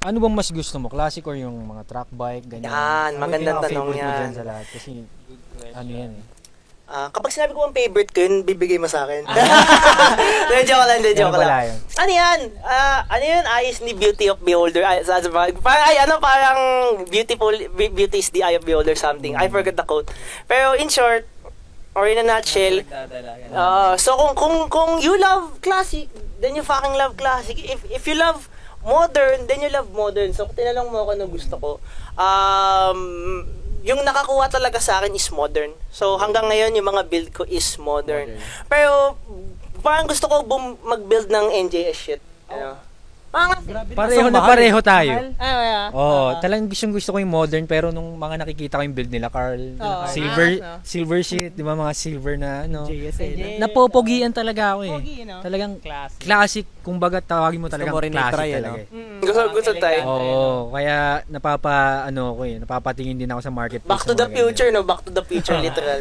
Ano bang mas gusto mo? Classic or yung mga track bike? Ganyan? Yan, magandang tanong yan. yan. Dyan sa lahat? Kasi, ano yan eh. Kapag sinabi ko ang favorite ko yun, bibigay mo sa akin. Joke lang. Ano yan? Ano yun? Eyes ni Beauty of Beholder. Parang beauty is the eye of beholder something. I forgot the quote. Pero in short, or in a nutshell, so kung you love classic, then you fucking love classic. If you love modern, then you love modern. So, tinanong mo ako na gusto ko. Yung nakakuha talaga sa akin is modern. So, hanggang ngayon, yung mga build ko is modern. Pero, parang gusto ko mag-build ng NJS shit. Pareho na pareho tayo. Oo, talagang gusto ko yung modern, pero nung mga nakikita ko yung build nila, Carl, silver shit, di ba, mga silver na, napopogian talaga ako eh. Talagang classic, kumbaga tawagin mo talagang classic talaga eh. Gusto tayo. Oo, kaya napapatingin din ako sa marketplace. Back to the future, no? Back to the future, literal.